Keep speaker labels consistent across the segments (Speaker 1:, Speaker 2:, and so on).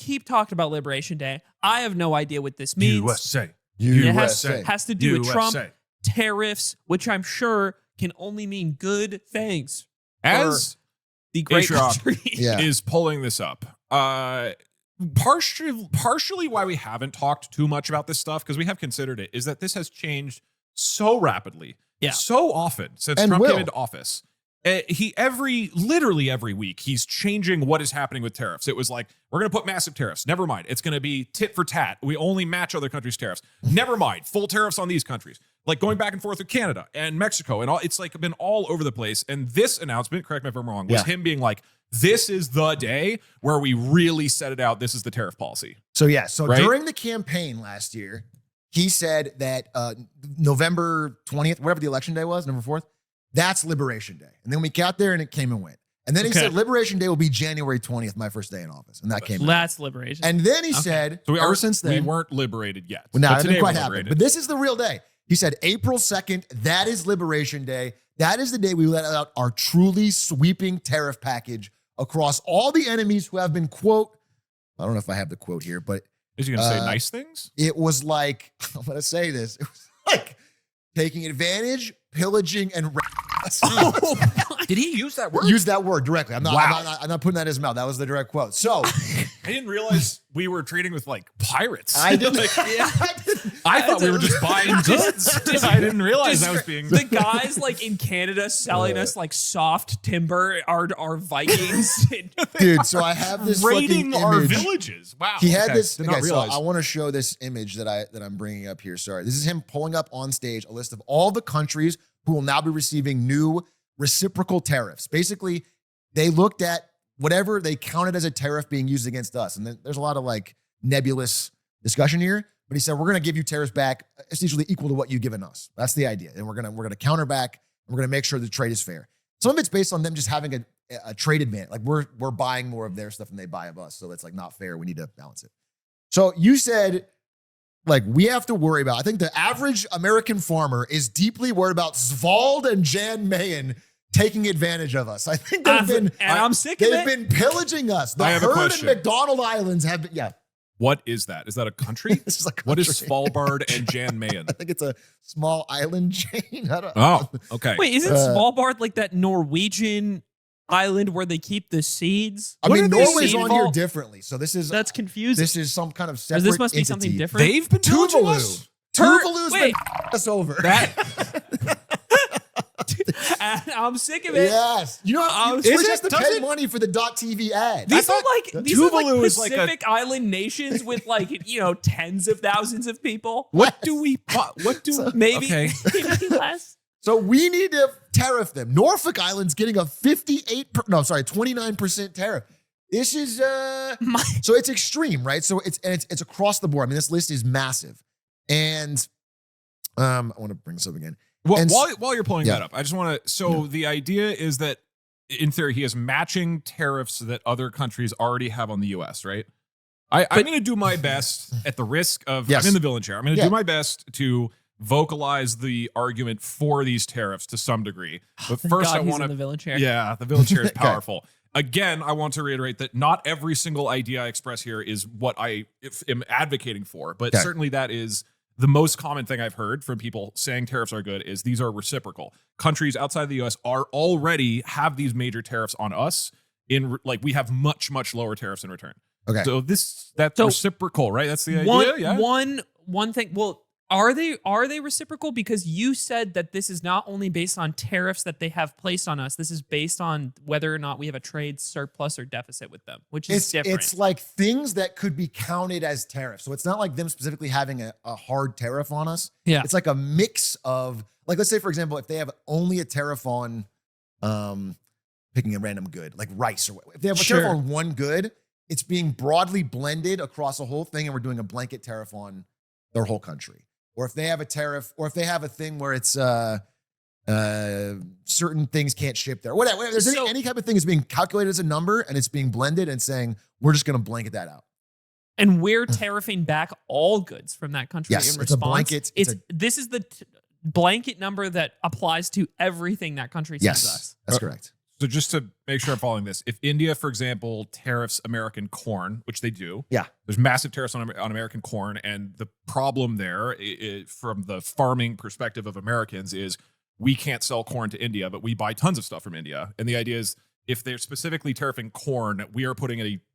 Speaker 1: keep talking about Liberation Day. I have no idea what this means.
Speaker 2: USA.
Speaker 1: It has to do with Trump, tariffs, which I'm sure can only mean good things.
Speaker 2: As
Speaker 1: the great
Speaker 2: Atrioc
Speaker 1: country
Speaker 2: is pulling this up. Partially why we haven't talked too much about this stuff, because we have considered it, is that this has changed so rapidly, so often since Trump came into office. Literally every week, he's changing what is happening with tariffs. It was like, we're going to put massive tariffs. Never mind. It's going to be tit for tat. We only match other countries' tariffs. Never mind. Full tariffs on these countries. Like going back and forth with Canada and Mexico and all. It's like been all over the place. And this announcement, correct me if I'm wrong, was him being like, this is the day where we really set it out. This is the tariff policy.
Speaker 3: So during the campaign last year, he said that November 20th, whatever the election day was, November 4th, that's Liberation Day. And then we got there and it came and went. And then he said Liberation Day will be January 20th, my first day in office. And that came
Speaker 1: That's Liberation.
Speaker 3: And then he said,
Speaker 2: so
Speaker 3: ever since then,
Speaker 2: we weren't liberated yet.
Speaker 3: Well, no, it didn't quite happen. But this is the real day. He said April 2nd, that is Liberation Day. That is the day we let out our truly sweeping tariff package across all the enemies who have been, quote, I don't know if I have the quote here, but
Speaker 2: is he going to say nice things?
Speaker 3: It was like, I'm going to say this. It was like taking advantage, pillaging, and
Speaker 2: did he use that word?
Speaker 3: Use that word directly. I'm not putting that in his mouth. That was the direct quote. So
Speaker 2: I didn't realize we were trading with like pirates.
Speaker 3: I didn't.
Speaker 2: I thought we were just buying goods. I didn't realize that was being
Speaker 1: the guys like in Canada selling us like soft timber are Vikings.
Speaker 3: Dude, so I have this
Speaker 2: raiding
Speaker 3: fucking
Speaker 2: our
Speaker 3: image.
Speaker 2: villages. Wow.
Speaker 3: He had this.
Speaker 2: Did not
Speaker 3: Okay, so
Speaker 2: realize.
Speaker 3: I want to show this image that I'm bringing up here. Sorry, this is him pulling up on stage a list of all the countries who will now be receiving new reciprocal tariffs. Basically, they looked at whatever they counted as a tariff being used against us. And then there's a lot of like nebulous discussion here, but he said, we're going to give you tariffs back essentially equal to what you've given us. That's the idea. And we're going to counter back and we're going to make sure the trade is fair. Some of it's based on them just having a trade advantage. Like we're buying more of their stuff than they buy of us. So it's like not fair. We need to balance it. So you said, like, we have to worry about, I think the average American farmer is deeply worried about Svald and Jan Mayen taking advantage of us. I think
Speaker 1: I'm sick of it.
Speaker 3: They've been pillaging us. The herd in McDonald Islands have been,
Speaker 2: What is that? Is that a country?
Speaker 3: This is a country.
Speaker 2: What is Svalbard and Jan Mayen?
Speaker 3: I think it's a small island chain. I don't
Speaker 2: Oh, okay.
Speaker 1: Wait, isn't Svalbard like that Norwegian island where they keep the seeds?
Speaker 3: I mean, Norway's on here differently. So
Speaker 1: that's confusing.
Speaker 3: This is some kind of separate
Speaker 1: this must be
Speaker 3: entity.
Speaker 1: something different.
Speaker 2: They've been pillaging us?
Speaker 3: Tuvalu's been us over.
Speaker 1: I'm sick of it.
Speaker 3: Yes. You know, Twitch has to pay money for the .tv ad.
Speaker 1: These are like Pacific Island nations with like, tens of thousands of people. Maybe less?
Speaker 3: So we need to tariff them. Norfolk Island's getting a 29% tariff. This is so it's extreme, right? So it's across the board. I mean, this list is massive. And I want to bring this up again.
Speaker 2: Well, while you're pulling that up, I just want to. So the idea is that, in theory, he is matching tariffs that other countries already have on the U.S. Right? I'm going to do my best at the risk of. I'm in the villain chair. I'm going to do my best to vocalize the argument for these tariffs to some degree. But first, I want to.
Speaker 1: The villain chair.
Speaker 2: Yeah, the villain chair is powerful. Again, I want to reiterate that not every single idea I express here is what I am advocating for, but certainly that is. The most common thing I've heard from people saying tariffs are good is these are reciprocal. Countries outside the U.S. are already have these major tariffs on us. We have much, much lower tariffs in return. Okay. So that's reciprocal, right? That's the idea.
Speaker 1: One thing. Well, are they reciprocal? Because you said that this is not only based on tariffs that they have placed on us. This is based on whether or not we have a trade surplus or deficit with them, which is different.
Speaker 3: It's like things that could be counted as tariffs. So it's not like them specifically having a hard tariff on us.
Speaker 1: Yeah.
Speaker 3: It's like a mix of, like, let's say, for example, if they have only a tariff on picking a random good, like rice, or if they have a tariff on one good, it's being broadly blended across a whole thing, and we're doing a blanket tariff on their whole country. Or if they have a tariff, or if they have a thing where it's certain things can't ship there. Whatever. There's any type of thing is being calculated as a number and it's being blended and saying, we're just going to blanket that out.
Speaker 1: And we're tariffing back all goods from that country in response.
Speaker 3: It's a blanket.
Speaker 1: This is the blanket number that applies to everything that country sends us.
Speaker 3: That's correct.
Speaker 2: So just to make sure I'm following this, if India, for example, tariffs American corn, which they do, there's massive tariffs on American corn. And the problem there, from the farming perspective of Americans, is we can't sell corn to India, but we buy tons of stuff from India. And the idea is, if they're specifically tariffing corn, we are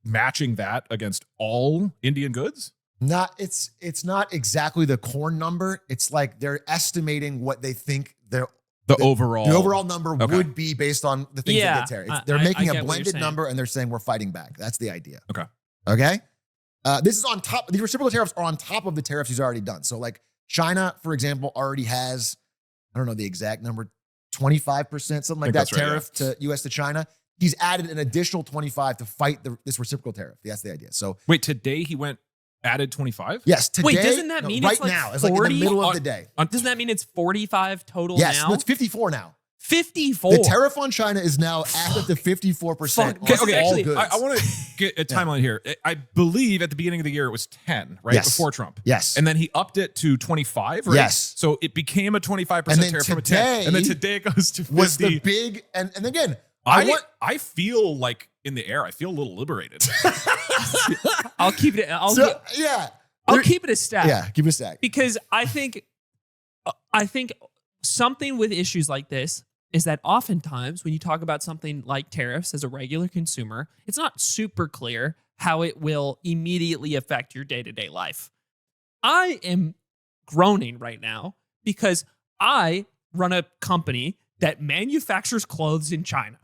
Speaker 2: matching that against all Indian goods?
Speaker 3: It's not exactly the corn number. It's like they're estimating what they think the overall number would be based on the things that get tariffed. They're making a blended number and they're saying we're fighting back. That's the idea. Okay. This is on top. These reciprocal tariffs are on top of the tariffs he's already done. So like China, for example, already has, I don't know the exact number, 25%, something like that tariff to US to China. He's added an additional 25 to fight this reciprocal tariff. That's the idea. So
Speaker 2: wait, today he added 25?
Speaker 3: Yes, today.
Speaker 1: Wait, doesn't that mean it's like
Speaker 3: now?
Speaker 1: 40?
Speaker 3: It's like in the middle of the day.
Speaker 1: Doesn't that mean it's 45 total
Speaker 3: yes,
Speaker 1: now?
Speaker 3: No, it's 54 now.
Speaker 1: 54.
Speaker 3: The tariff on China is now at up to 54%.
Speaker 2: All goods. I want to get a timeline here. I believe at the beginning of the year it was 10, right?
Speaker 3: Yes.
Speaker 2: Before Trump.
Speaker 3: Yes.
Speaker 2: And then he upped it to 25, right?
Speaker 3: Yes.
Speaker 2: So it became a 25% tariff from a 10. And then today it goes to 50.
Speaker 3: Was the big, and again,
Speaker 2: I feel like in the air, I feel a little liberated.
Speaker 1: I'll keep it. I'll keep it a stack.
Speaker 3: Yeah, keep it a stack.
Speaker 1: Because I think something with issues like this is that oftentimes when you talk about something like tariffs as a regular consumer, it's not super clear how it will immediately affect your day-to-day life. I am groaning right now because I run a company that manufactures clothes in China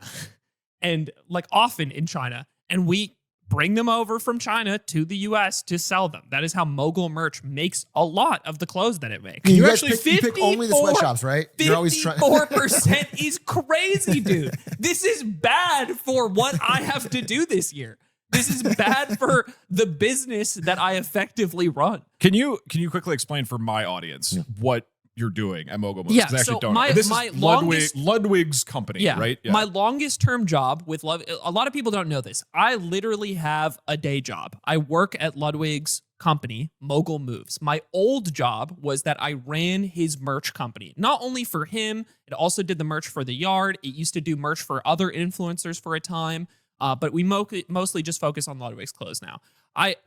Speaker 1: and like often in China, and we bring them over from China to the US to sell them. That is how Mogul Merch makes a lot of the clothes that it makes.
Speaker 3: You actually pick only the sweatshops, right?
Speaker 1: You're always trying. 54% is crazy, dude. This is bad for what I have to do this year. This is bad for the business that I effectively run.
Speaker 2: Can you quickly explain for my audience what you're doing at Mogul Merch?
Speaker 1: Yeah, so this
Speaker 2: is Ludwig's company, right? Yeah.
Speaker 1: My longest term job with a lot of people don't know this. I literally have a day job. I work at Ludwig's company, Mogul Moves. My old job was that I ran his merch company. Not only for him, it also did the merch for the Yard. It used to do merch for other influencers for a time, but we mostly just focus on Ludwig's clothes now.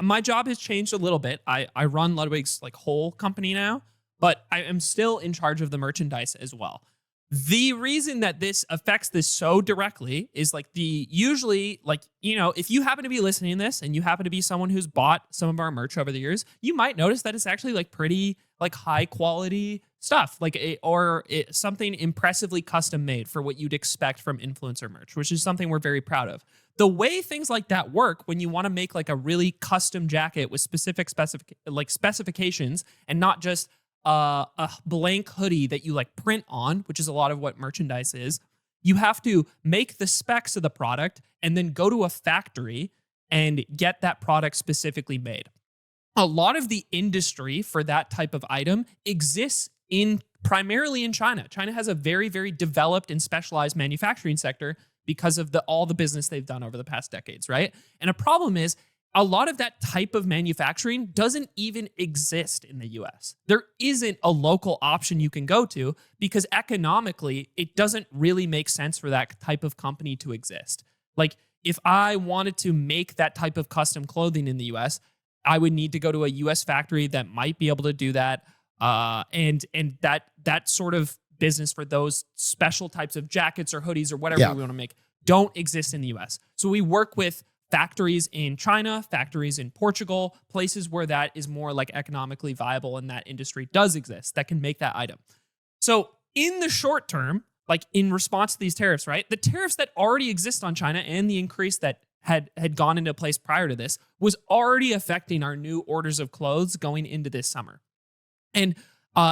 Speaker 1: My job has changed a little bit. I run Ludwig's like whole company now, but I am still in charge of the merchandise as well. The reason that this affects this so directly is like usually if you happen to be listening to this and you happen to be someone who's bought some of our merch over the years, you might notice that it's actually like pretty like high quality stuff, something impressively custom made for what you'd expect from influencer merch, which is something we're very proud of. The way things like that work when you want to make like a really custom jacket with specific specifications and not just a blank hoodie that you like print on, which is a lot of what merchandise is, you have to make the specs of the product and then go to a factory and get that product specifically made. A lot of the industry for that type of item exists primarily in China. China has a very, very developed and specialized manufacturing sector because of all the business they've done over the past decades, right? And a problem is, a lot of that type of manufacturing doesn't even exist in the US. There isn't a local option you can go to because economically, it doesn't really make sense for that type of company to exist. Like if I wanted to make that type of custom clothing in the US, I would need to go to a US factory that might be able to do that. And that sort of business for those special types of jackets or hoodies or whatever we want to make don't exist in the US. So we work with factories in China, factories in Portugal, places where that is more like economically viable and that industry does exist that can make that item. So in the short term, like in response to these tariffs, right? The tariffs that already exist on China and the increase that had gone into place prior to this was already affecting our new orders of clothes going into this summer. And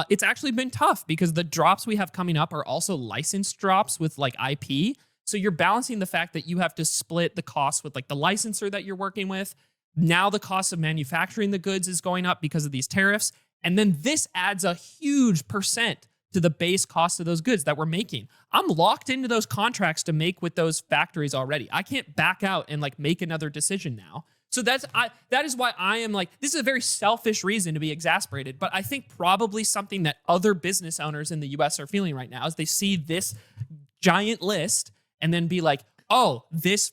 Speaker 1: it's actually been tough because the drops we have coming up are also licensed drops with like IP. So you're balancing the fact that you have to split the cost with like the licensor that you're working with. Now the cost of manufacturing the goods is going up because of these tariffs. And then this adds a huge percent to the base cost of those goods that we're making. I'm locked into those contracts to make with those factories already. I can't back out and like make another decision now. So that is why I am like, this is a very selfish reason to be exasperated, but I think probably something that other business owners in the US are feeling right now is they see this giant list and then be like, oh, this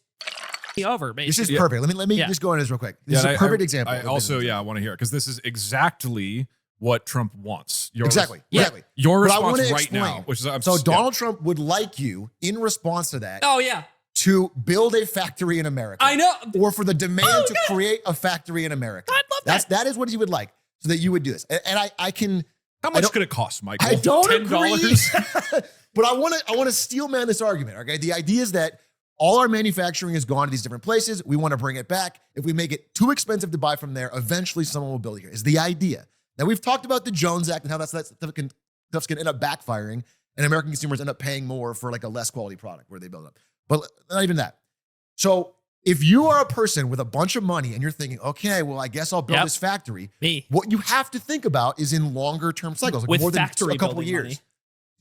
Speaker 1: over, basically.
Speaker 3: This is perfect. Let me just go into this real quick. This is a perfect example.
Speaker 2: I also, I want to hear it because this is exactly what Trump wants.
Speaker 3: Exactly.
Speaker 2: Your response right now, which is
Speaker 3: Donald Trump would like you in response to that.
Speaker 1: Oh yeah.
Speaker 3: To build a factory in America.
Speaker 1: I know.
Speaker 3: Or for the demand to create a factory in America.
Speaker 1: I'd love that.
Speaker 3: That is what he would like, so that you would do this. And I can.
Speaker 2: How much could it cost, Michael?
Speaker 3: I don't
Speaker 2: $10?
Speaker 3: agree. But I want to steel man this argument. Okay, the idea is that all our manufacturing has gone to these different places. We want to bring it back. If we make it too expensive to buy from there, eventually someone will build it here. Is the idea. Now we've talked about the Jones Act and how that stuff can end up backfiring, and American consumers end up paying more for like a less quality product where they build up. But not even that. So if you are a person with a bunch of money and you're thinking, okay, well, I guess I'll build this factory. What you have to think about is in longer term cycles, like
Speaker 1: with
Speaker 3: more than
Speaker 1: a
Speaker 3: couple of years.
Speaker 1: Money.
Speaker 3: So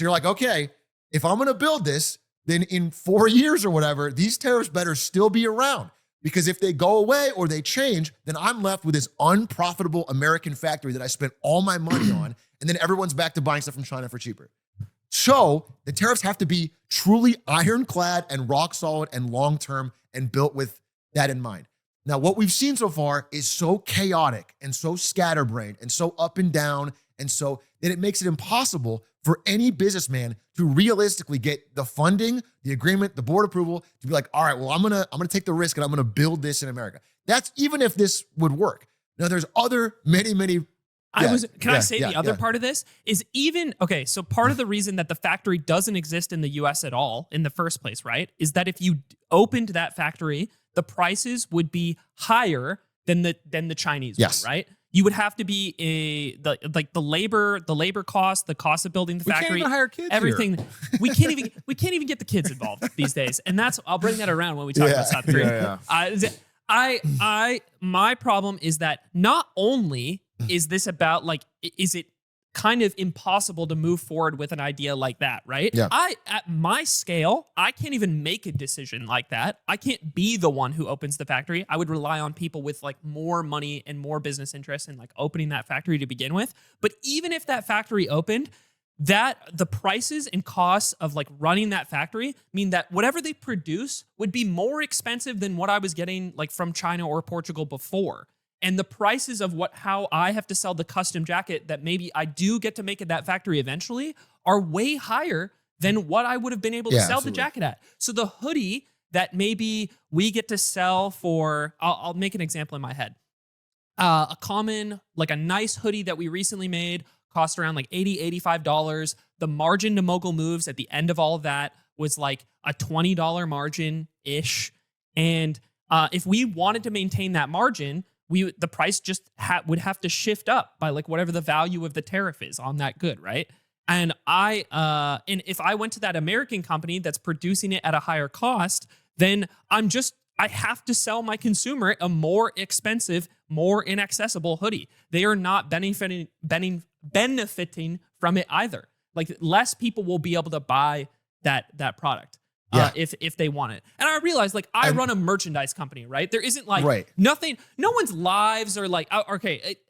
Speaker 3: you're like, okay, if I'm going to build this, then in 4 years or whatever, these tariffs better still be around. Because if they go away or they change, then I'm left with this unprofitable American factory that I spent all my money on. And then everyone's back to buying stuff from China for cheaper. So the tariffs have to be truly ironclad and rock solid and long-term and built with that in mind. Now, what we've seen so far is so chaotic and so scatterbrained and so up and down and so that it makes it impossible for any businessman to realistically get the funding, the agreement, the board approval to be like, all right, well, I'm gonna take the risk and I'm gonna build this in America. That's even if this would work. Now, there's other many
Speaker 1: Can I say the other part of this is so part of the reason that the factory doesn't exist in the US at all in the first place, right, is that if you opened that factory, the prices would be higher than the Chinese one, right? You would have to be the labor cost, the cost of building the factory.
Speaker 2: We can't even hire kids
Speaker 1: everything.
Speaker 2: Here.
Speaker 1: We can't even get the kids involved these days. And I'll bring that around when we talk about South Korea. My problem is that not only is this about is it kind of impossible to move forward with an idea like that, right?
Speaker 3: Yeah.
Speaker 1: At my scale, I can't even make a decision like that. I can't be the one who opens the factory. I would rely on people with more money and more business interests in opening that factory to begin with. But even if that factory opened, the prices and costs of running that factory mean that whatever they produce would be more expensive than what I was getting from China or Portugal before. And the prices of how I have to sell the custom jacket that maybe I do get to make at that factory eventually are way higher than what I would have been able to sell the jacket at. So the hoodie that maybe we get to sell for, I'll make an example in my head. A common, a nice hoodie that we recently made cost around $80, $85. The margin to Mogul Moves at the end of all of that was a $20 margin-ish. And if we wanted to maintain that margin, the price just would have to shift up by whatever the value of the tariff is on that good, right? And and if I went to that American company that's producing it at a higher cost, then I have to sell my consumer a more expensive, more inaccessible hoodie. They are not benefiting from it either. Less people will be able to buy that product. If they want it. And I realize I run a merchandise company, right? There isn't nothing, no one's lives are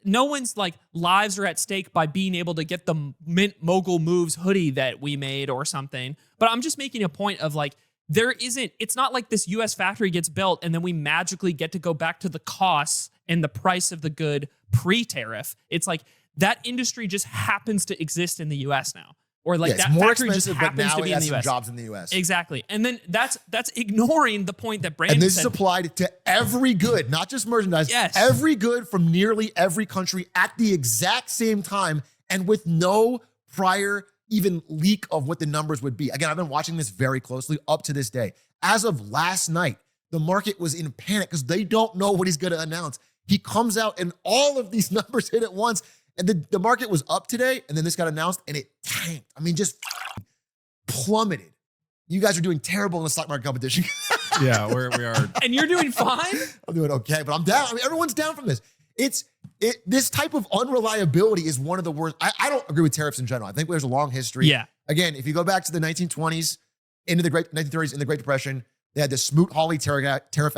Speaker 1: no one's lives are at stake by being able to get the Mint Mogul Moves hoodie that we made or something. But I'm just making a point of it's not like this US factory gets built and then we magically get to go back to the costs and the price of the good pre-tariff. It's that industry just happens to exist in the US now. Or that
Speaker 3: more
Speaker 1: factory just happens to be in the US.
Speaker 3: Jobs in the US.
Speaker 1: Exactly. And then that's ignoring the point that Brandon
Speaker 3: said. And this
Speaker 1: is
Speaker 3: applied to every good, not just merchandise.
Speaker 1: Yes.
Speaker 3: Every good from nearly every country at the exact same time and with no prior even leak of what the numbers would be. Again, I've been watching this very closely up to this day. As of last night, the market was in panic because they don't know what he's going to announce. He comes out and all of these numbers hit at once. And the market was up today, and then this got announced, and it tanked. I mean, just plummeted. You guys are doing terrible in the stock market competition.
Speaker 2: Yeah, we are.
Speaker 1: And you're doing fine?
Speaker 3: I'm doing okay, but I'm down. I mean, everyone's down from this. This type of unreliability is one of the worst. I don't agree with tariffs in general. I think there's a long history.
Speaker 1: Yeah.
Speaker 3: Again, if you go back to the 1920s, into the 1930s, in the Great Depression, they had the Smoot-Hawley Tariff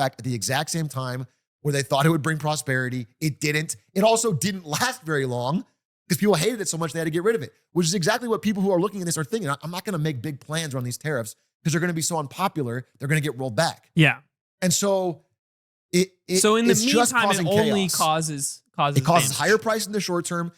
Speaker 3: Act at the exact same time, where they thought it would bring prosperity. It didn't. It also didn't last very long. because people hated it so much they had to get rid of it, which is exactly what people who are looking at this are thinking. I'm not going to make big plans around these tariffs because they're going to be so unpopular. They're going to get rolled back.
Speaker 1: Yeah.
Speaker 3: And so
Speaker 1: so in the
Speaker 3: it's just
Speaker 1: meantime, it
Speaker 3: causing
Speaker 1: only
Speaker 3: chaos.
Speaker 1: causes
Speaker 3: It causes higher price in the short term.